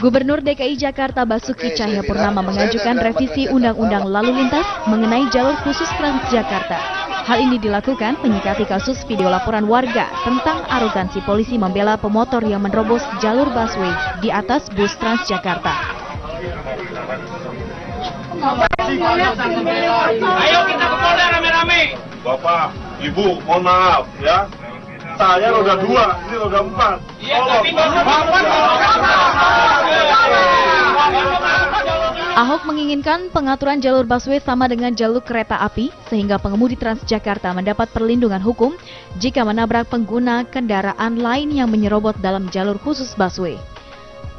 Gubernur DKI Jakarta Basuki Cahayapurnama mengajukan revisi Undang-Undang Lalu Lintas mengenai jalur khusus Transjakarta. Hal ini dilakukan menyikapi kasus video laporan warga tentang arogansi polisi membela pemotor yang menerobos jalur busway di atas bus Transjakarta. Ayo kita ke Polda rame-rame. Bapak, Ibu, mohon maaf ya. Saya roda 2, ini roda 4. Iya, tapi Bapak Ahok menginginkan pengaturan jalur busway sama dengan jalur kereta api sehingga pengemudi Transjakarta mendapat perlindungan hukum jika menabrak pengguna kendaraan lain yang menyerobot dalam jalur khusus busway.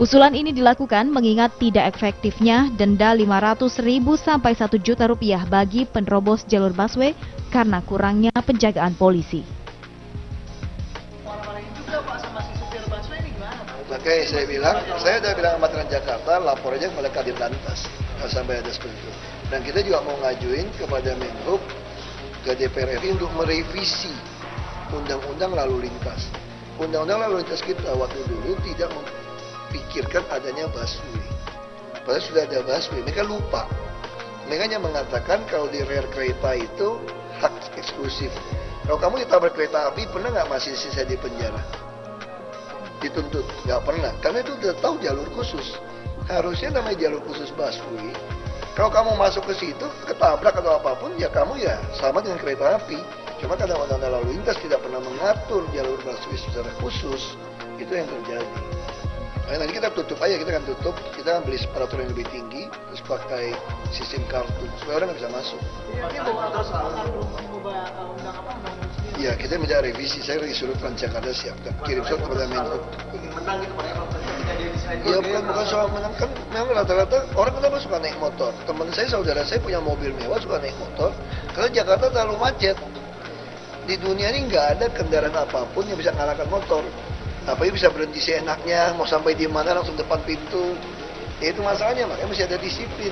Usulan ini dilakukan mengingat tidak efektifnya denda Rp500.000 sampai Rp1.000.000 bagi penerobos jalur busway karena kurangnya penjagaan polisi. Oke, saya udah bilang sama Transjakarta, lapor aja kepada Kadin Lantas, sampai ada seperti itu. Dan kita juga mau ngajuin kepada Menhub ke DPR RI untuk merevisi Undang-Undang Lalu Lintas. Undang-Undang Lalu Lintas kita waktu dulu tidak memikirkan adanya busway. Padahal sudah ada busway, mereka lupa. Mereka hanya mengatakan kalau di rel kereta itu hak eksklusif. Kalau kamu ditabrak kereta api, pernah nggak masih sisa di penjara? Dituntut, nggak pernah, karena itu udah tahu jalur khusus. Harusnya namanya jalur khusus busway. Kalau kamu masuk ke situ, ketabrak atau apapun, ya kamu ya sama dengan kereta api. Cuma karena Undang-Undang Lalu Lintas tidak pernah mengatur jalur busway secara khusus, itu yang terjadi. Nah, nanti kita tutup aja, kita akan tutup, kita akan beli peraturan yang lebih tinggi, terus pakai sistem kartu, supaya orang nggak bisa masuk. Iya, kita minta revisi. Saya lagi suruh Transjakarta siapkan, kirim surat kepada Menhub. Menang gitu Pak ya, Iya, bukan soal menang, kan memang rata-rata orang kenapa suka naik motor. Teman saya, saudara saya punya mobil mewah, suka naik motor, karena Jakarta terlalu macet. Di dunia ini nggak ada kendaraan apapun yang bisa mengalahkan motor. Apalagi bisa berhenti seenaknya, mau sampai di mana langsung depan pintu. Ya itu masalahnya, makanya mesti ada disiplin.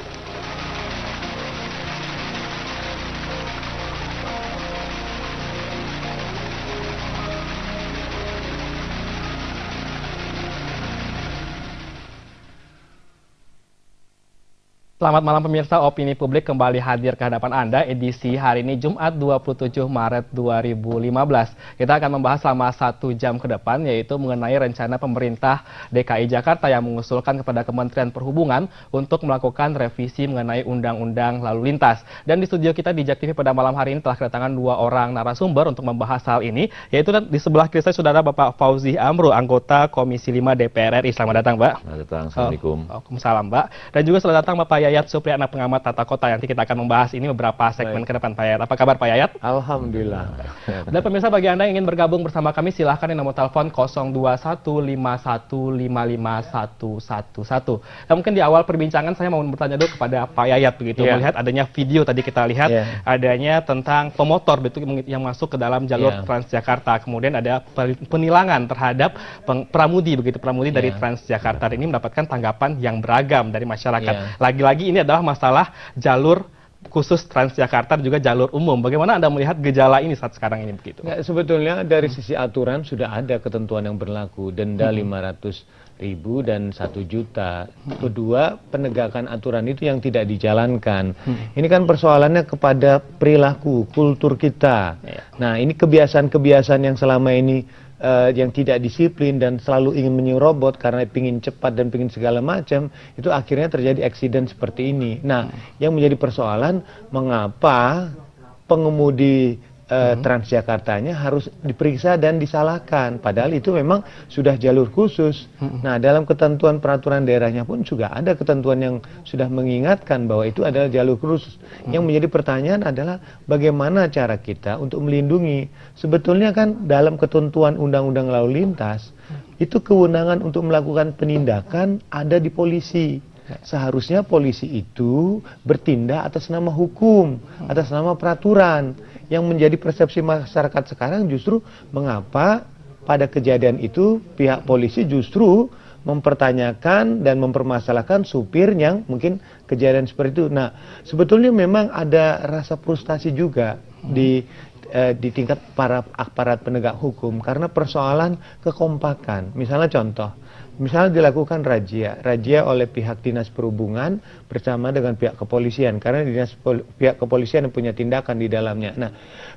Selamat malam pemirsa, Opini Publik kembali hadir ke hadapan Anda edisi hari ini Jumat 27 Maret 2015. Kita akan membahas selama 1 jam ke depan yaitu mengenai rencana pemerintah DKI Jakarta yang mengusulkan kepada Kementerian Perhubungan untuk melakukan revisi mengenai Undang-Undang Lalu Lintas. Dan di studio kita di Jak TV pada malam hari ini telah kedatangan 2 orang narasumber untuk membahas hal ini, yaitu di sebelah kiri saya sudah ada Bapak Fauzi Amru, anggota Komisi 5 DPR RI. Selamat datang, Pak. Selamat datang, Assalamualaikum. Waalaikumsalam, Pak. Dan juga sudah datang Bapak Yayat Supriyatna, pengamat tata kota. Nanti kita akan membahas ini beberapa segmen ke depan, Pak Yayat. Apa kabar, Pak Yayat? Alhamdulillah. Dan pemirsa, bagi Anda yang ingin bergabung bersama kami, silahkan di nomor telepon 02151511111. Dan mungkin di awal perbincangan saya mau bertanya dulu kepada Pak Yayat begitu. Melihat adanya video tadi kita lihat adanya tentang pemotor begitu yang masuk ke dalam jalur Transjakarta. Kemudian ada penilangan terhadap pramudi begitu, pramudi dari Transjakarta. Ini mendapatkan tanggapan yang beragam dari masyarakat. Lagi-lagi ini adalah masalah jalur khusus Transjakarta dan juga jalur umum. Bagaimana Anda melihat gejala ini saat sekarang ini begitu? Ya, sebetulnya dari sisi aturan sudah ada ketentuan yang berlaku, denda 500.000 dan 1 juta. Kedua, penegakan aturan itu yang tidak dijalankan. Ini kan persoalannya kepada perilaku, kultur kita. Nah, ini kebiasaan-kebiasaan yang selama ini yang tidak disiplin dan selalu ingin menyerobot karena ingin cepat dan ingin segala macam, itu akhirnya terjadi eksiden seperti ini. Nah, yang menjadi persoalan, mengapa pengemudi Transjakartanya harus diperiksa dan disalahkan, padahal itu memang sudah jalur khusus. Nah, dalam ketentuan peraturan daerahnya pun juga ada ketentuan yang sudah mengingatkan bahwa itu adalah jalur khusus. Yang menjadi pertanyaan adalah bagaimana cara kita untuk melindungi. Sebetulnya kan dalam ketentuan Undang-Undang Lalu Lintas itu kewenangan untuk melakukan penindakan ada di polisi. Seharusnya polisi itu bertindak atas nama hukum, atas nama peraturan. Yang menjadi persepsi masyarakat sekarang justru mengapa pada kejadian itu pihak polisi justru mempertanyakan dan mempermasalahkan supir yang mungkin kejadian seperti itu. Nah, sebetulnya memang ada rasa frustasi juga di tingkat para aparat penegak hukum karena persoalan kekompakan. Misalnya contoh, Misalnya dilakukan razia oleh pihak dinas perhubungan bersama dengan pihak kepolisian, karena pihak kepolisian yang punya tindakan di dalamnya. Nah,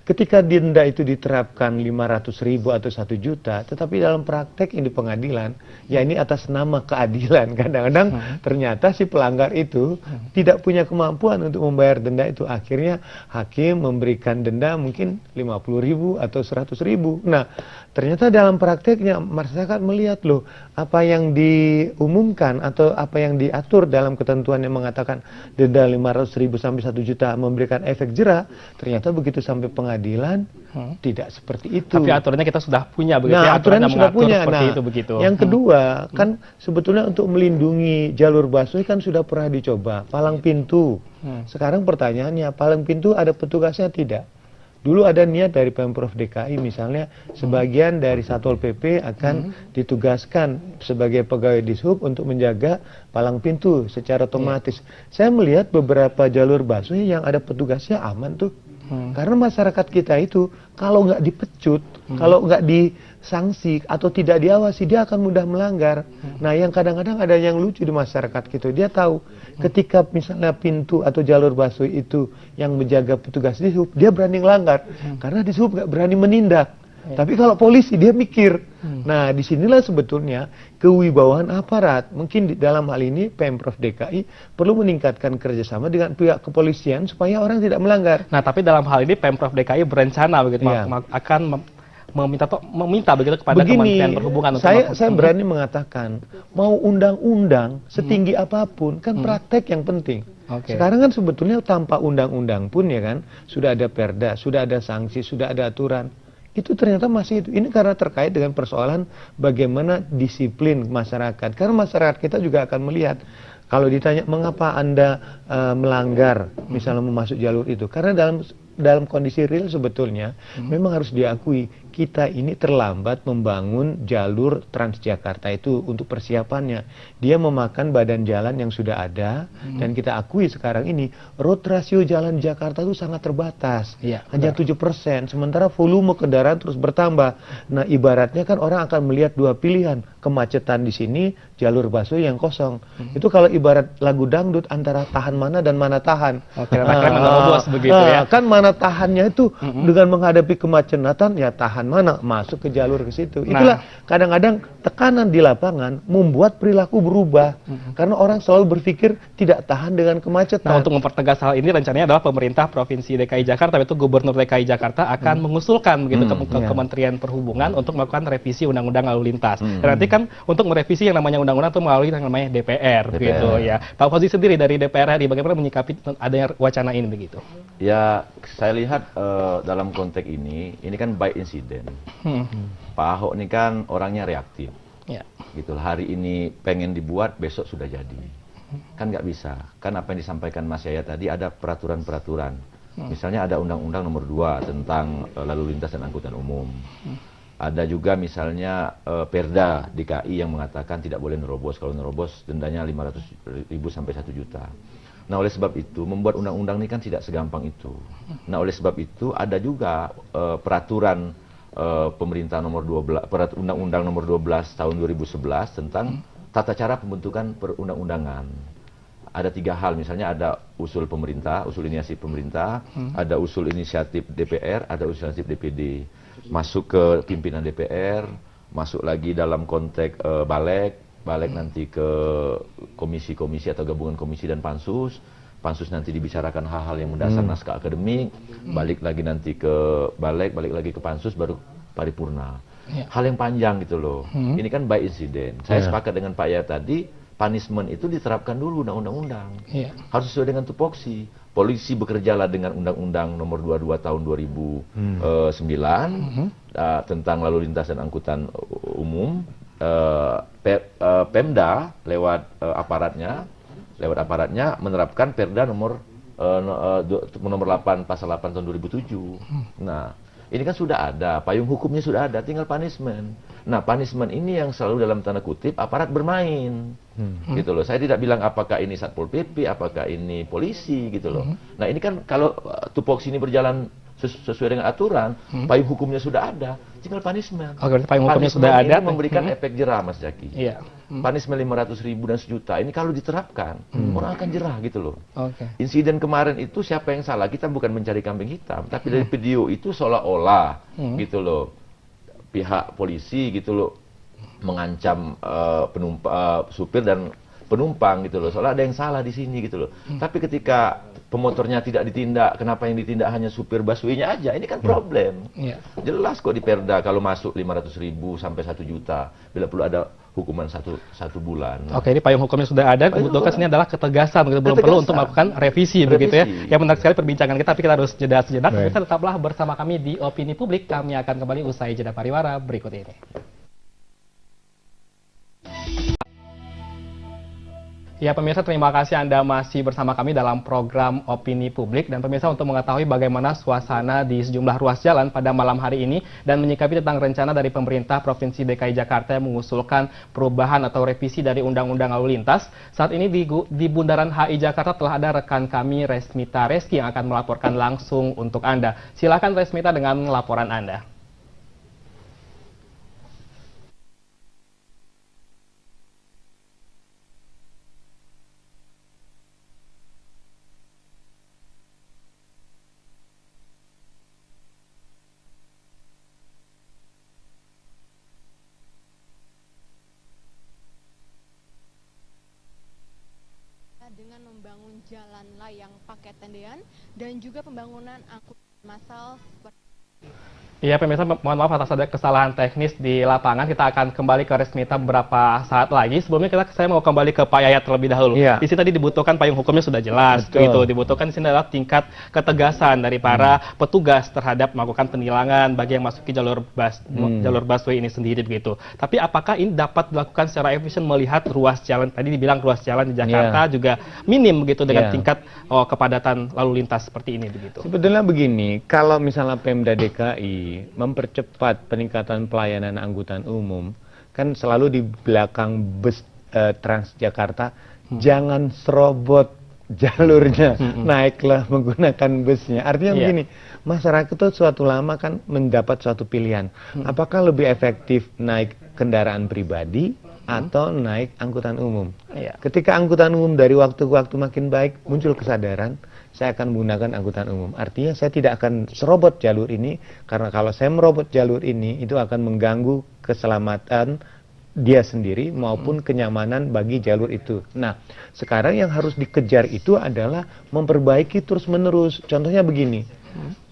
ketika denda itu diterapkan 500.000 atau 1 juta, tetapi dalam praktek di pengadilan, ya ini atas nama keadilan, kadang-kadang ternyata si pelanggar itu tidak punya kemampuan untuk membayar denda itu. Akhirnya hakim memberikan denda mungkin 50.000 atau 100.000. Nah, ternyata dalam prakteknya masyarakat melihat loh, apa yang diumumkan atau apa yang diatur dalam ketentuan yang mengatakan denda 500.000 sampai 1 juta memberikan efek jera, ternyata begitu sampai pengadilan tidak seperti itu. Tapi aturannya kita sudah punya begitu. Nah, ya, aturannya sudah punya. Seperti Nah, itu begitu. Yang kedua, kan sebetulnya untuk melindungi jalur busway kan sudah pernah dicoba palang pintu. Sekarang pertanyaannya, palang pintu ada petugasnya tidak? Dulu ada niat dari Pemprov DKI misalnya, sebagian dari Satpol PP akan ditugaskan sebagai pegawai Dishub untuk menjaga palang pintu secara otomatis. Saya melihat beberapa jalur busway yang ada petugasnya aman tuh. Karena masyarakat kita itu kalau nggak dipecut, kalau nggak disanksi atau tidak diawasi, dia akan mudah melanggar. Nah, yang kadang-kadang ada yang lucu di masyarakat gitu, dia tahu ketika misalnya pintu atau jalur busway itu yang menjaga petugas Dishub, dia berani melanggar karena Dishub nggak berani menindak. Tapi kalau polisi dia mikir. Nah, disinilah sebetulnya kewibawaan aparat. Mungkin di dalam hal ini Pemprov DKI perlu meningkatkan kerjasama dengan pihak kepolisian supaya orang tidak melanggar. Nah, tapi dalam hal ini Pemprov DKI berencana begitu akan meminta begitu kepada Kementerian Perhubungan. Saya berani mengatakan, mau undang-undang setinggi apapun kan praktek yang penting. Sekarang kan sebetulnya tanpa undang-undang pun ya kan sudah ada perda, sudah ada sanksi, sudah ada aturan. Itu ternyata masih itu. Ini karena terkait dengan persoalan bagaimana disiplin masyarakat. Karena masyarakat kita juga akan melihat, kalau ditanya mengapa Anda melanggar misalnya memasuk jalur itu, karena dalam kondisi real sebetulnya memang harus diakui kita ini terlambat membangun jalur Transjakarta itu untuk persiapannya. Dia memakan badan jalan yang sudah ada dan kita akui sekarang ini road ratio jalan Jakarta itu sangat terbatas. Hanya 7%, sementara volume kendaraan terus bertambah. Nah, ibaratnya kan orang akan melihat dua pilihan, kemacetan di sini, jalur busway yang kosong. Itu kalau ibarat lagu dangdut antara tahan mana dan mana tahan. Kan mana tahannya itu dengan menghadapi kemacetan ya tahan mana masuk ke jalur ke situ. Itulah kadang-kadang tekanan di lapangan membuat perilaku berubah karena orang selalu berpikir tidak tahan dengan kemacetan. Nah, untuk mempertegas hal ini rencananya adalah pemerintah Provinsi DKI Jakarta, yaitu Gubernur DKI Jakarta akan mengusulkan begitu ke Kementerian Perhubungan untuk melakukan revisi Undang-Undang Lalu Lintas. Dan nanti kan untuk merevisi yang namanya undang-undang itu melalui yang namanya DPR. Gitu ya. Pak Fauzi sendiri dari DPR RI bagaimana menyikapi adanya wacana ini begitu? Ya, saya lihat dalam konteks ini kan by insiden. Pak Ahok ini kan orangnya reaktif. Gitu. Hari ini pengen dibuat, besok sudah jadi. Kan nggak bisa. Kan apa yang disampaikan Mas Yaya tadi ada peraturan-peraturan. Misalnya ada Undang-Undang Nomor 2 tentang lalu lintas dan angkutan umum. Ada juga misalnya Perda DKI yang mengatakan tidak boleh nerobos. Kalau nerobos dendanya 500.000 sampai 1 juta. Nah, oleh sebab itu membuat undang-undang ini kan tidak segampang itu. Nah, oleh sebab itu ada juga peraturan pemerintah nomor 12, Undang-Undang nomor 12 tahun 2011 tentang tata cara pembentukan perundang-undangan. Ada 3 hal, misalnya ada usul pemerintah, usul inisiatif pemerintah, ada usul inisiatif DPR, ada usul inisiatif DPD. Masuk ke pimpinan DPR, masuk lagi dalam konteks balik nanti ke komisi-komisi atau gabungan komisi dan pansus. Pansus nanti dibicarakan hal-hal yang mendasar naskah akademik, balik lagi nanti ke balik lagi ke pansus, baru paripurna. Hal yang panjang gitu loh. Ini kan by insiden. Saya sepakat dengan Pak Yaya tadi, punishment itu diterapkan dulu undang-undang. Harus sesuai dengan tupoksi. Polisi bekerjalah dengan Undang-Undang Nomor 22 tahun 2009 tentang lalu lintas dan angkutan umum. Pemda lewat aparatnya menerapkan Perda nomor 8 pasal 8 tahun 2007. Nah, ini kan sudah ada, payung hukumnya sudah ada, tinggal punishment. Nah, punishment ini yang selalu dalam tanda kutip aparat bermain. Gitu loh. Saya tidak bilang apakah ini Satpol PP, apakah ini polisi gitu loh. Nah, ini kan kalau tupoksi ini berjalan sesuai dengan aturan, payung hukumnya sudah ada, tinggal punishment. Oke, berarti payung hukumnya sudah ada. Ini memberikan efek jerah, Mas Jaki. Iya. Punishment 500.000 dan 1 juta. Ini kalau diterapkan, orang akan jerah gitu loh. Oke. Insiden kemarin itu siapa yang salah? Kita bukan mencari kambing hitam, tapi dari video itu seolah-olah gitu loh, pihak polisi gitu loh mengancam supir dan penumpang gitu loh, soalnya ada yang salah di sini gitu loh. Tapi ketika pemotornya tidak ditindak, kenapa yang ditindak hanya supir busway-nya aja? Ini kan problem. Jelas kok di Perda kalau masuk 500.000 sampai 1 juta, bila perlu ada hukuman satu bulan. Oke, ini payung hukumnya sudah ada. Kebutuhan ini adalah ketegasan, gitu. Belum perlu untuk melakukan revisi. Begitu ya. Yang menarik sekali perbincangan kita, tapi kita harus jeda sejenak. Kita tetaplah bersama kami di Opini Publik. Kami akan kembali usai jeda pariwara berikut ini. Ya pemirsa, terima kasih Anda masih bersama kami dalam program Opini Publik. Dan pemirsa, untuk mengetahui bagaimana suasana di sejumlah ruas jalan pada malam hari ini dan menyikapi tentang rencana dari pemerintah Provinsi DKI Jakarta yang mengusulkan perubahan atau revisi dari Undang-Undang Lalu Lintas, saat ini di Bundaran HI Jakarta telah ada rekan kami Resmita Reski yang akan melaporkan langsung untuk Anda. Silakan Resmita dengan laporan Anda. Dengan membangun jalan layang pakai tendean dan juga pembangunan angkutan massal seperti. Iya pemirsa, mohon maaf atas ada kesalahan teknis di lapangan. Kita akan kembali ke Resmita beberapa saat lagi. Sebelumnya saya mau kembali ke Pak Yayat terlebih dahulu. Di sini tadi dibutuhkan payung hukumnya sudah jelas. Gitu. Dibutuhkan di sini adalah tingkat ketegasan dari para petugas terhadap melakukan penilangan bagi yang masuki jalur busway ini sendiri begitu. Tapi apakah ini dapat dilakukan secara efisien melihat ruas jalan? Tadi dibilang ruas jalan di Jakarta juga minim begitu dengan tingkat kepadatan lalu lintas seperti ini begitu. Sebetulnya begini, kalau misalnya Pemda DKI mempercepat peningkatan pelayanan angkutan umum, kan selalu di belakang bus Transjakarta, jangan serobot jalurnya, naiklah menggunakan busnya. Artinya begini, masyarakat itu suatu lama kan mendapat suatu pilihan, apakah lebih efektif naik kendaraan pribadi atau naik angkutan umum. Ketika angkutan umum dari waktu ke waktu makin baik, muncul kesadaran, saya akan menggunakan angkutan umum. Artinya saya tidak akan serobot jalur ini, karena kalau saya merobot jalur ini, itu akan mengganggu keselamatan dia sendiri maupun kenyamanan bagi jalur itu. Nah, sekarang yang harus dikejar itu adalah memperbaiki terus-menerus. Contohnya begini,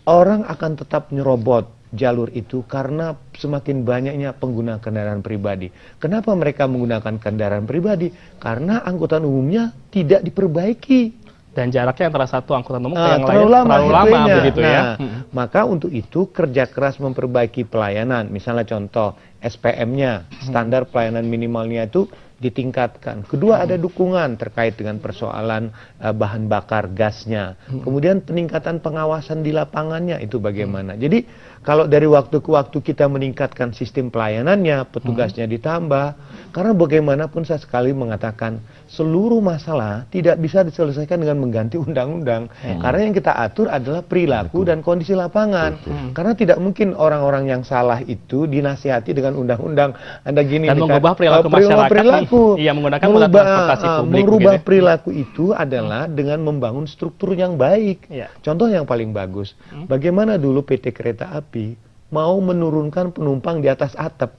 orang akan tetap nyerobot jalur itu karena semakin banyaknya pengguna kendaraan pribadi. Kenapa mereka menggunakan kendaraan pribadi? Karena angkutan umumnya tidak diperbaiki. Dan jaraknya antara satu angkutan umum ke yang lain terlalu lama begitu ya. Maka untuk itu kerja keras memperbaiki pelayanan. Misalnya contoh SPM-nya, standar pelayanan minimalnya itu ditingkatkan. Kedua, ada dukungan terkait dengan persoalan bahan bakar gasnya. Kemudian peningkatan pengawasan di lapangannya itu bagaimana. Jadi kalau dari waktu ke waktu kita meningkatkan sistem pelayanannya, petugasnya ditambah. Karena bagaimanapun saya sekali mengatakan seluruh masalah tidak bisa diselesaikan dengan mengganti undang-undang. Karena yang kita atur adalah perilaku dan kondisi lapangan. Karena tidak mungkin orang-orang yang salah itu dinasihati dengan undang-undang. Anda gini dan mengubah perilaku masyarakat. Iya, menggunakan moda transportasi publik. Merubah perilaku itu adalah dengan membangun struktur yang baik. Contoh yang paling bagus, bagaimana dulu PT Kereta Api mau menurunkan penumpang di atas atap,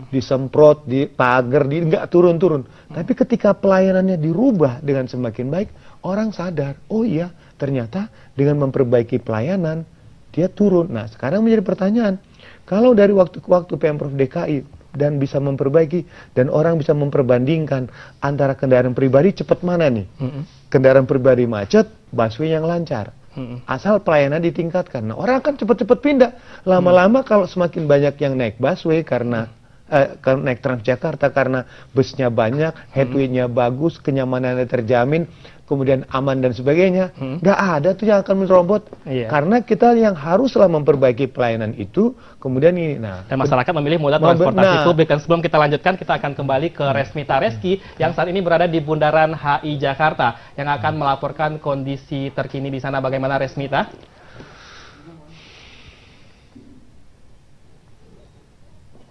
disemprot, di pagar, nggak turun-turun. Tapi ketika pelayanannya dirubah dengan semakin baik, orang sadar, oh iya, ternyata dengan memperbaiki pelayanan, dia turun. Nah, sekarang menjadi pertanyaan, kalau dari waktu ke waktu Pemprov DKI dan bisa memperbaiki, dan orang bisa memperbandingkan antara kendaraan pribadi cepat mana nih? Kendaraan pribadi macet, busway yang lancar. Asal pelayanan ditingkatkan. Nah, orang akan cepat-cepat pindah. Lama-lama kalau semakin banyak yang naik busway karena naik Transjakarta karena busnya banyak, headway-nya bagus, kenyamanannya terjamin, kemudian aman dan sebagainya, nggak ada tuh yang akan merobot. Karena kita yang haruslah memperbaiki pelayanan itu, kemudian ini. Nah, dan masyarakat memilih moda transportasi publik. Dan sebelum kita lanjutkan, kita akan kembali ke Resmita Reski yang saat ini berada di Bundaran HI Jakarta yang akan melaporkan kondisi terkini di sana. Bagaimana Resmita?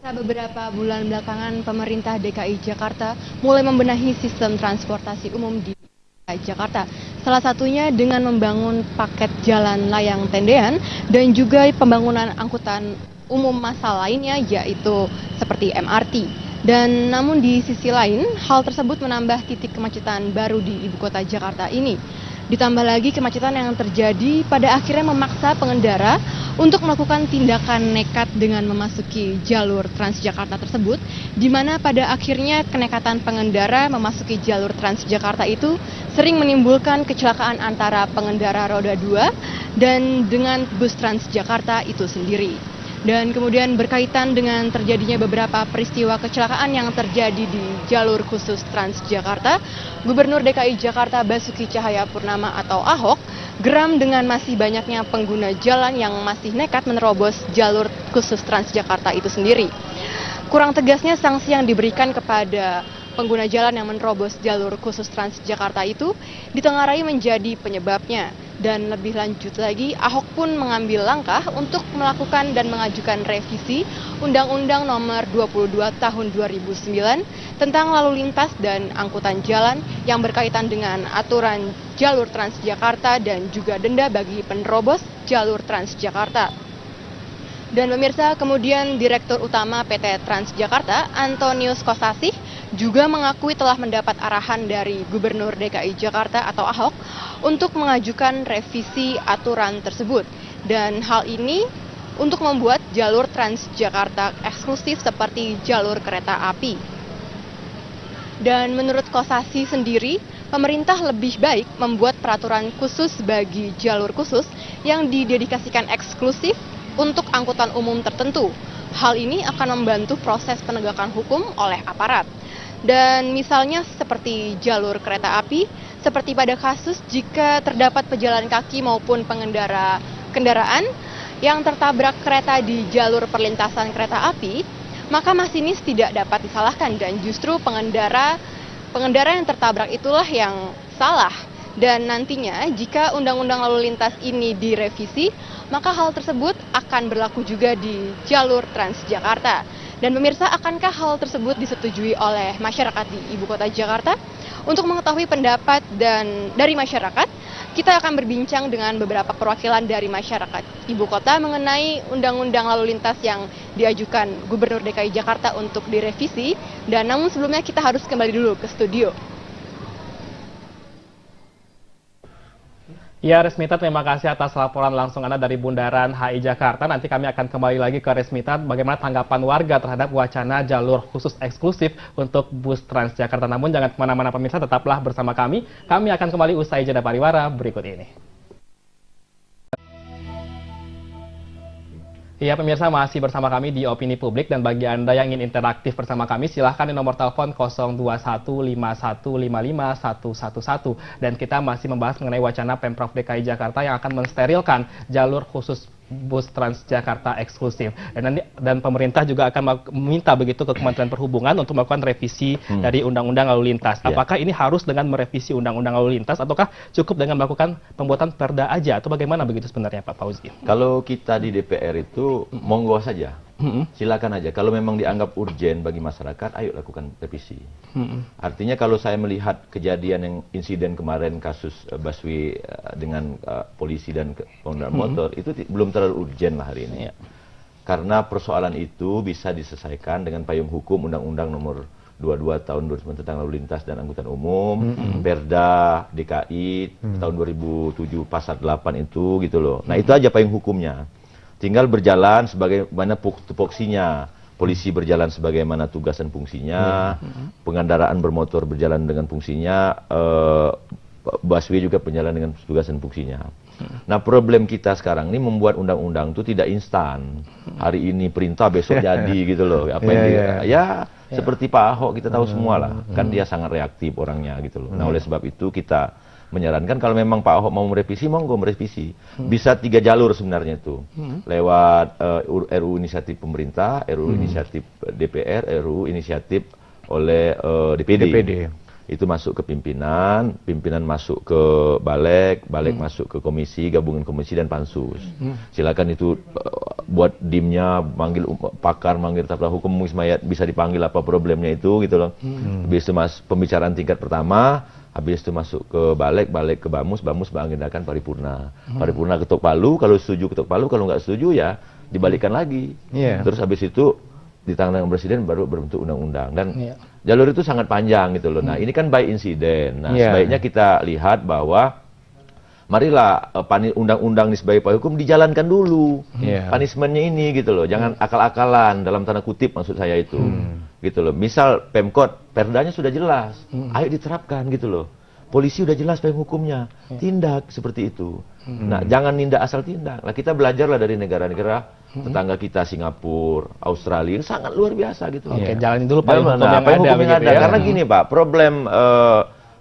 Beberapa bulan belakangan pemerintah DKI Jakarta mulai membenahi sistem transportasi umum di DKI Jakarta. Salah satunya dengan membangun paket jalan layang tendean dan juga pembangunan angkutan umum massal lainnya yaitu seperti MRT. Dan namun di sisi lain, hal tersebut menambah titik kemacetan baru di ibu kota Jakarta ini. Ditambah lagi kemacetan yang terjadi pada akhirnya memaksa pengendara untuk melakukan tindakan nekat dengan memasuki jalur Transjakarta tersebut, di mana pada akhirnya kenekatan pengendara memasuki jalur Transjakarta itu sering menimbulkan kecelakaan antara pengendara roda 2 dan dengan bus Transjakarta itu sendiri. Dan kemudian berkaitan dengan terjadinya beberapa peristiwa kecelakaan yang terjadi di jalur khusus Transjakarta, Gubernur DKI Jakarta Basuki Cahayapurnama atau Ahok geram dengan masih banyaknya pengguna jalan yang masih nekat menerobos jalur khusus Transjakarta itu sendiri. Kurang tegasnya sanksi yang diberikan kepada pengguna jalan yang menerobos jalur khusus Transjakarta itu ditengarai menjadi penyebabnya. Dan lebih lanjut lagi, Ahok pun mengambil langkah untuk melakukan dan mengajukan revisi Undang-Undang Nomor 22 Tahun 2009 tentang lalu lintas dan angkutan jalan yang berkaitan dengan aturan jalur Transjakarta dan juga denda bagi penerobos jalur Transjakarta. Dan pemirsa, kemudian Direktur Utama PT Transjakarta, Antonius Kosasih, juga mengakui telah mendapat arahan dari Gubernur DKI Jakarta atau Ahok untuk mengajukan revisi aturan tersebut. Dan hal ini untuk membuat jalur Transjakarta eksklusif seperti jalur kereta api. Dan menurut Kosasih sendiri, pemerintah lebih baik membuat peraturan khusus bagi jalur khusus yang didedikasikan eksklusif untuk angkutan umum tertentu. Hal ini akan membantu proses penegakan hukum oleh aparat. Dan misalnya seperti jalur kereta api, seperti pada kasus jika terdapat pejalan kaki maupun pengendara kendaraan yang tertabrak kereta di jalur perlintasan kereta api, maka masinis tidak dapat disalahkan dan justru pengendara yang tertabrak itulah yang salah. Dan nantinya jika Undang-Undang Lalu Lintas ini direvisi, maka hal tersebut akan berlaku juga di jalur Transjakarta. Dan pemirsa, akankah hal tersebut disetujui oleh masyarakat di Ibu Kota Jakarta? Untuk mengetahui pendapat dari masyarakat, kita akan berbincang dengan beberapa perwakilan dari masyarakat Ibu Kota mengenai Undang-Undang Lalu Lintas yang diajukan Gubernur DKI Jakarta untuk direvisi. Dan namun sebelumnya kita harus kembali dulu ke studio. Ya, Resmita, terima kasih atas laporan langsung Anda dari Bundaran HI Jakarta. Nanti kami akan kembali lagi ke Resmita, bagaimana tanggapan warga terhadap wacana jalur khusus eksklusif untuk bus Transjakarta. Namun jangan kemana-mana pemirsa, tetaplah bersama kami. Kami akan kembali usai jeda pariwara berikut ini. Ya, pemirsa, masih bersama kami di Opini Publik, dan bagi Anda yang ingin interaktif bersama kami, silahkan di nomor telepon 02151555111, dan kita masih membahas mengenai wacana Pemprov DKI Jakarta yang akan mensterilkan jalur khusus bus Transjakarta eksklusif. Dan pemerintah juga akan meminta begitu ke Kementerian Perhubungan untuk melakukan revisi dari Undang-Undang Lalu Lintas. Apakah ini harus dengan merevisi Undang-Undang Lalu Lintas ataukah cukup dengan melakukan pembuatan perda aja, atau bagaimana begitu sebenarnya Pak Fauzi? Kalau kita di DPR itu monggo saja. Silakan aja. Kalau memang dianggap urgen bagi masyarakat, ayo lakukan revisi. Artinya kalau saya melihat kejadian yang insiden kemarin kasus busway dengan polisi dan pengendara motor, itu belum terlalu urgen lah hari ini. Karena persoalan itu bisa diselesaikan dengan payung hukum Undang-Undang Nomor 22 Tahun 2009 tentang Lalu Lintas dan Angkutan Umum, Perda DKI tahun 2007 Pasal 8 itu gitu loh. Nah, itu aja payung hukumnya. Tinggal berjalan sebagaimana tupoksinya. Polisi berjalan sebagaimana tugas dan fungsinya, pengendaraan bermotor berjalan dengan fungsinya, busway juga berjalan dengan tugas dan fungsinya. Nah, problem kita sekarang ini membuat undang-undang itu tidak instan. Hari ini perintah, besok jadi gitu loh. Apa yang seperti Pak Ahok, kita tahu semua lah. Kan dia sangat reaktif orangnya gitu loh. Nah, oleh sebab itu kita menyarankan kalau memang Pak Ahok mau merevisi, monggo merevisi. Bisa 3 jalur sebenarnya itu. Lewat RUU inisiatif pemerintah, RUU inisiatif DPR, RUU inisiatif oleh DPD. Itu masuk ke pimpinan, pimpinan masuk ke balik masuk ke komisi, gabungan komisi dan pansus. Silakan itu buat dimnya, manggil pakar, manggil staf hukum, bisa dipanggil apa problemnya itu gitu loh. Habis itu pembicaraan tingkat pertama, habis itu masuk ke balik ke Bamus mengagendakan paripurna. Paripurna ketok palu, kalau setuju ketok palu, kalau nggak setuju ya dibalikkan lagi. Terus habis itu ditangani presiden baru berbentuk undang-undang dan jalur itu sangat panjang gitu loh. Nah, ini kan by insiden. Nah, sebaiknya kita lihat bahwa marilah undang-undang ini sebagai upaya hukum dijalankan dulu. Punishment-nya ini gitu loh. Jangan akal-akalan dalam tanda kutip maksud saya itu. Gitu loh. Misal Pemkot, perdanya sudah jelas. Ayo diterapkan gitu loh. Polisi udah jelas payung hukumnya. Tindak seperti itu. Nah, jangan nindak asal tindak. Nah, kita belajarlah dari negara-negara tetangga kita, Singapura, Australia, sangat luar biasa gitu. Oke, jalanin dulu payung hukum yang ada. Ya? Karena gini Pak, problem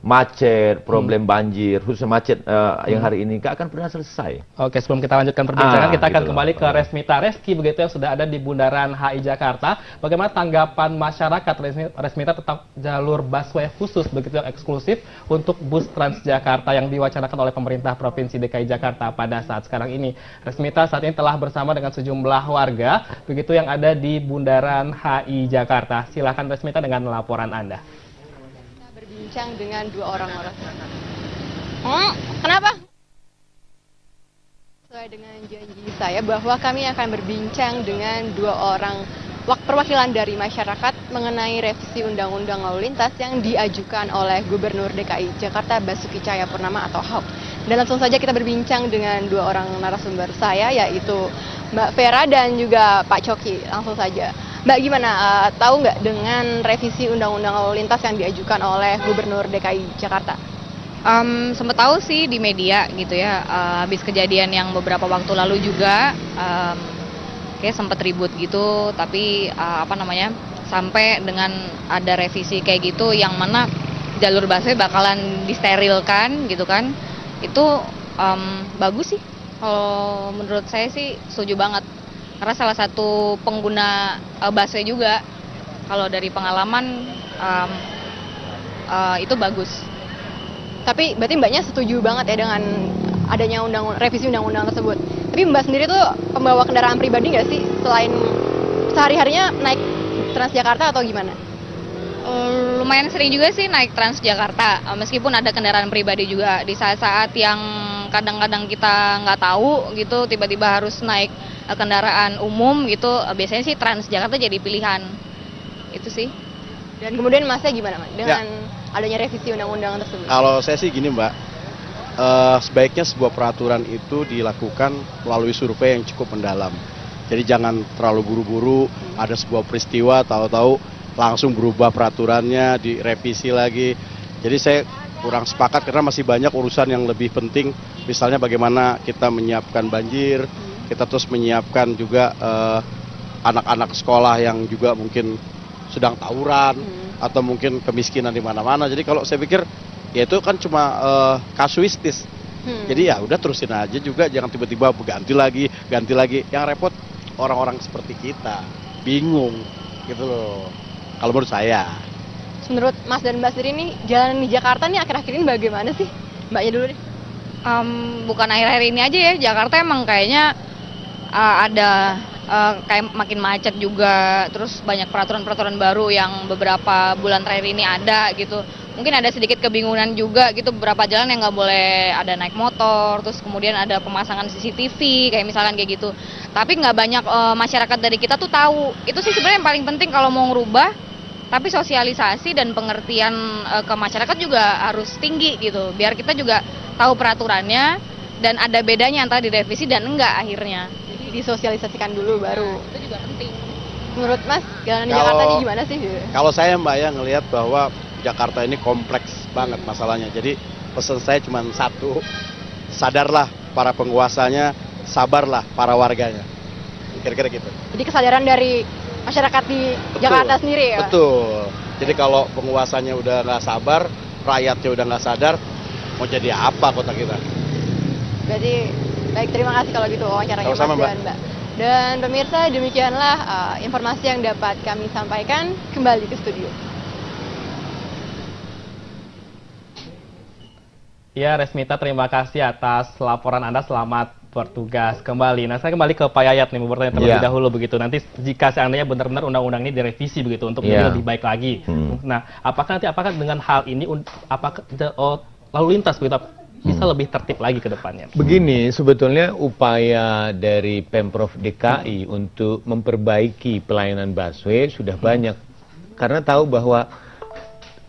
macet, problem banjir, khususnya macet yang hari ini nggak akan pernah selesai. Oke, sebelum kita lanjutkan perbincangan, kita akan kembali ke Resmita Reski begitu yang sudah ada di Bundaran HI Jakarta. Bagaimana tanggapan masyarakat Resmita tentang jalur busway khusus begitu yang eksklusif untuk bus Transjakarta yang diwacanakan oleh pemerintah Provinsi DKI Jakarta pada saat sekarang ini. Resmita saat ini telah bersama dengan sejumlah warga begitu yang ada di Bundaran HI Jakarta. Silakan Resmita dengan laporan Anda. Berbincang dengan dua orang. Kenapa? Sesuai dengan janji saya bahwa kami akan berbincang dengan dua orang perwakilan dari masyarakat mengenai revisi Undang-Undang Lalu Lintas yang diajukan oleh Gubernur DKI Jakarta Basuki Cahayapurnama atau Ahok. Dan langsung saja kita berbincang dengan dua orang narasumber saya, yaitu Mbak Vera dan juga Pak Coki. Langsung saja. Mbak, gimana? Tahu nggak dengan revisi Undang-Undang Lalu Lintas yang diajukan oleh Gubernur DKI Jakarta? Sempet tahu sih di media gitu ya, habis kejadian yang beberapa waktu lalu juga, kayak sempet ribut gitu, tapi sampai dengan ada revisi kayak gitu, yang mana jalur busway bakalan disterilkan gitu kan, itu bagus sih. Kalau menurut saya sih setuju banget. Karena salah satu pengguna busway juga, kalau dari pengalaman itu bagus. Tapi berarti Mbaknya setuju banget ya dengan adanya revisi undang-undang tersebut. Tapi Mbak sendiri tuh pembawa kendaraan pribadi nggak sih, selain sehari-harinya naik Transjakarta atau gimana? Lumayan sering juga sih naik Transjakarta, meskipun ada kendaraan pribadi juga. Di saat-saat yang kadang-kadang kita nggak tahu gitu, tiba-tiba harus naik kendaraan umum gitu, biasanya sih Transjakarta jadi pilihan. Itu sih. Dan kemudian Masnya gimana, Mas, dengan adanya revisi undang-undang tersebut? Kalau saya sih gini, Mbak, sebaiknya sebuah peraturan itu dilakukan melalui survei yang cukup mendalam. Jadi jangan terlalu buru-buru, ada sebuah peristiwa, tahu-tahu langsung berubah peraturannya, direvisi lagi. Jadi saya kurang sepakat karena masih banyak urusan yang lebih penting, misalnya bagaimana kita menyiapkan banjir, kita terus menyiapkan juga anak-anak sekolah yang juga mungkin sedang tawuran atau mungkin kemiskinan di mana-mana. Jadi kalau saya pikir ya itu kan cuma kasuistis. Jadi ya udah terusin aja juga, jangan tiba-tiba ganti lagi. Yang repot orang-orang seperti kita, bingung gitu loh. Kalau menurut saya. Menurut Mas dan Mbak sendiri nih, jalanan di Jakarta nih akhir-akhir ini bagaimana sih? Mbaknya dulu deh. Bukan akhir-akhir ini aja ya, Jakarta emang kayaknya ada kayak makin macet juga, terus banyak peraturan-peraturan baru yang beberapa bulan terakhir ini ada gitu. Mungkin ada sedikit kebingungan juga gitu, beberapa jalan yang nggak boleh ada naik motor, terus kemudian ada pemasangan CCTV kayak misalkan kayak gitu. Tapi nggak banyak masyarakat dari kita tuh tahu. Itu sih sebenarnya yang paling penting kalau mau ngerubah, tapi sosialisasi dan pengertian ke masyarakat juga harus tinggi gitu, biar kita juga tahu peraturannya dan ada bedanya antara direvisi dan enggak akhirnya. Jadi disosialisasikan dulu baru. Itu juga penting. Menurut Mas, jalanan di Jakarta ini gimana sih? Kalau saya, Mbak, ya ngelihat bahwa Jakarta ini kompleks banget masalahnya. Jadi pesan saya cuma satu, sadarlah para penguasanya, sabarlah para warganya. Kira-kira gitu. Jadi kesadaran dari masyarakat di Jakarta sendiri ya? Betul. Jadi kalau penguasanya udah nggak sabar, rakyatnya udah nggak sadar, mau jadi apa kota kita? Berarti baik, terima kasih kalau gitu wawancaranya Mas dan Mbak. Dan pemirsa, demikianlah informasi yang dapat kami sampaikan. Kembali ke studio. Ya, Resmita, terima kasih atas laporan Anda. Selamat bertugas kembali. Nah, saya kembali ke Pak Yayat nih, mau bertanya terlebih dahulu begitu. Nanti jika seandainya benar-benar undang-undang ini direvisi begitu untuk menjadi lebih baik lagi. Nah, apakah dengan hal ini apakah lalu lintas begitu bisa lebih tertib lagi ke depannya? Begini, sebetulnya upaya dari Pemprov DKI untuk memperbaiki pelayanan busway sudah banyak. Karena tahu bahwa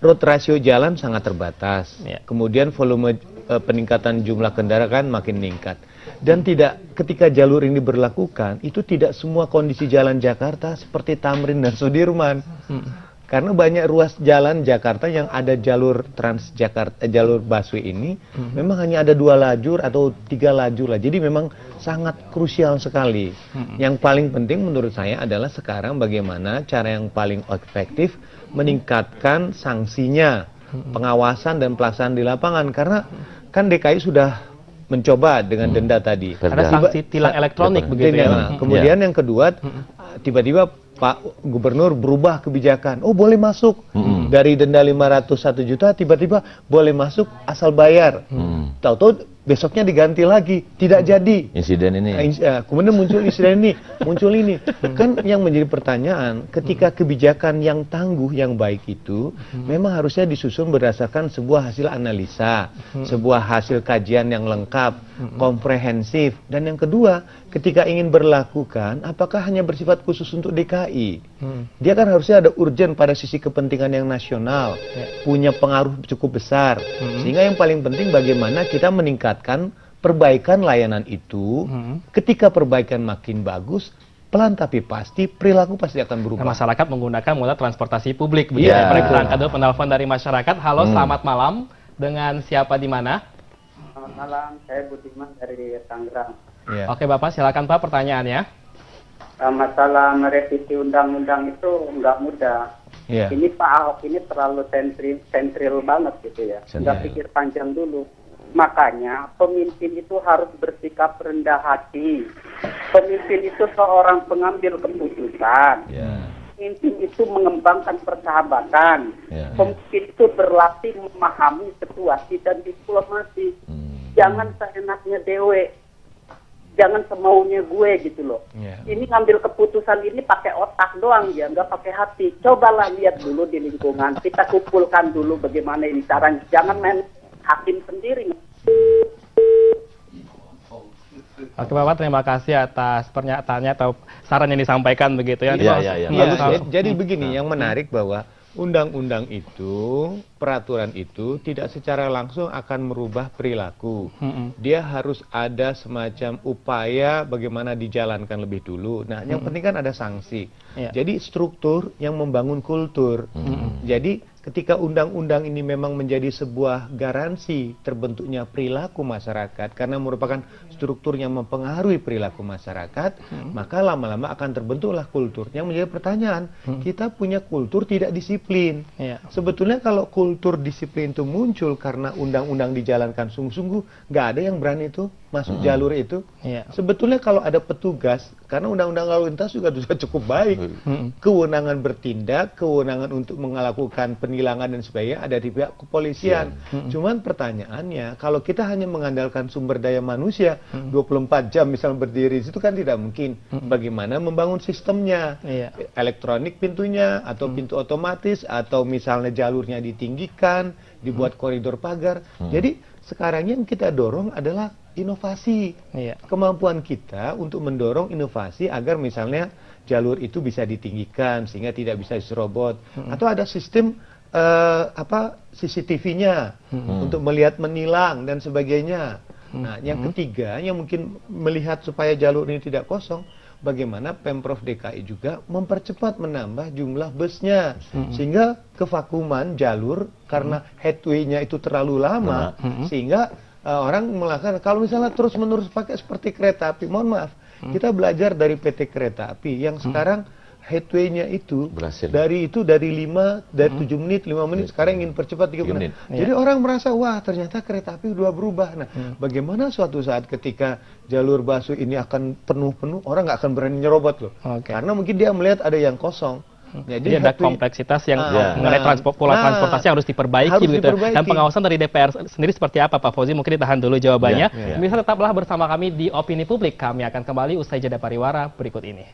road ratio jalan sangat terbatas. Kemudian volume peningkatan jumlah kendaraan makin meningkat. Dan ketika jalur ini berlakukan, itu tidak semua kondisi jalan Jakarta seperti Tamrin dan Sudirman. Karena banyak ruas jalan Jakarta yang ada jalur Transjakarta, jalur busway ini, memang hanya ada 2 lajur atau 3 lajur lah. Jadi memang sangat krusial sekali. Yang paling penting menurut saya adalah sekarang bagaimana cara yang paling efektif meningkatkan sanksinya, pengawasan dan pelaksanaan di lapangan. Karena kan DKI sudah mencoba dengan denda tadi. Ada sanksi tilang elektronik begitu ya. Kemudian yang kedua, tiba-tiba Pak Gubernur berubah kebijakan. Oh, boleh masuk dari denda 501 juta, tiba-tiba boleh masuk asal bayar. Tahu-tahu besoknya diganti lagi, tidak jadi. Insiden ini. Kemudian muncul insiden ini, muncul ini. Kan yang menjadi pertanyaan, ketika kebijakan yang tangguh, yang baik itu, memang harusnya disusun berdasarkan sebuah hasil analisa, sebuah hasil kajian yang lengkap, komprehensif. Dan yang kedua, ketika ingin berlakukan, apakah hanya bersifat khusus untuk DKI? Dia kan harusnya ada urgen pada sisi kepentingan yang nasional, punya pengaruh cukup besar. Sehingga yang paling penting bagaimana kita meningkatkan perbaikan layanan itu. Ketika perbaikan makin bagus, pelan tapi pasti perilaku pasti akan berubah. Masyarakat menggunakan moda transportasi publik. Mari kita angkat dulu penelpon dari masyarakat. Halo, selamat malam. Dengan siapa di mana? Selamat malam, saya Budiman dari Tangerang. Oke Bapak, silakan Pak pertanyaannya. Masalah merevisi undang-undang itu nggak mudah. Ini Pak Ahok ini terlalu sentril banget gitu ya. Nggak pikir panjang dulu. Makanya pemimpin itu harus bersikap rendah hati. Pemimpin itu seorang pengambil keputusan. Pemimpin itu mengembangkan persahabatan. Pemimpin itu berlatih memahami situasi dan diplomasi. Jangan seenaknya dewe. Jangan semaunya gue gitu loh. Ini ngambil keputusan ini pakai otak doang ya, nggak pakai hati. Cobalah lihat dulu di lingkungan. Kita kumpulkan dulu bagaimana ini caranya. Jangan main hakim sendiri. Oke Bapak, terima kasih atas pernyataannya atau saran yang disampaikan begitu ya. Jadi begini, yang menarik bahwa undang-undang itu, peraturan itu tidak secara langsung akan merubah perilaku. Dia harus ada semacam upaya bagaimana dijalankan lebih dulu. Nah, yang penting kan ada sanksi. Jadi struktur yang membangun kultur. Jadi ketika undang-undang ini memang menjadi sebuah garansi terbentuknya perilaku masyarakat karena merupakan struktur yang mempengaruhi perilaku masyarakat, maka lama-lama akan terbentuklah kultur. Yang menjadi pertanyaan, kita punya kultur tidak disiplin. Sebetulnya kalau kultur disiplin itu muncul karena undang-undang dijalankan sungguh-sungguh, nggak ada yang berani itu masuk jalur itu. Sebetulnya kalau ada petugas, karena undang-undang lalu lintas juga sudah cukup baik, kewenangan bertindak, kewenangan untuk melakukan penilangan dan sebagainya ada di pihak kepolisian. Cuman pertanyaannya, kalau kita hanya mengandalkan sumber daya manusia 24 jam misalnya berdiri di situ kan tidak mungkin. Bagaimana membangun sistemnya, elektronik pintunya atau pintu otomatis atau misalnya jalurnya ditinggikan, dibuat koridor pagar. Jadi sekarang yang kita dorong adalah inovasi. Kemampuan kita untuk mendorong inovasi agar misalnya jalur itu bisa ditinggikan sehingga tidak bisa diserobot, atau ada sistem CCTV-nya untuk melihat menilang dan sebagainya. Nah, yang ketiga yang mungkin melihat supaya jalur ini tidak kosong, bagaimana Pemprov DKI juga mempercepat menambah jumlah busnya sehingga kevakuman jalur karena headway-nya itu terlalu lama sehingga orang melakukan, kalau misalnya terus-menerus pakai seperti kereta api, mohon maaf, kita belajar dari PT Kereta Api yang sekarang headway-nya itu dari 7 menit, 5 menit, sekarang ingin percepat 3 menit. Jadi orang merasa, wah ternyata kereta api sudah berubah. Nah, bagaimana suatu saat ketika jalur busway ini akan penuh-penuh, orang nggak akan berani nyerobot loh. Karena mungkin dia melihat ada yang kosong. Jadi ada kompleksitas yang mengenai pola transportasi harus diperbaiki begitu. Dan pengawasan dari DPR sendiri seperti apa, Pak Fauzi? Mungkin ditahan dulu jawabannya. Pemirsa tetaplah bersama kami di Opini Publik. Kami akan kembali usai jeda pariwara berikut ini.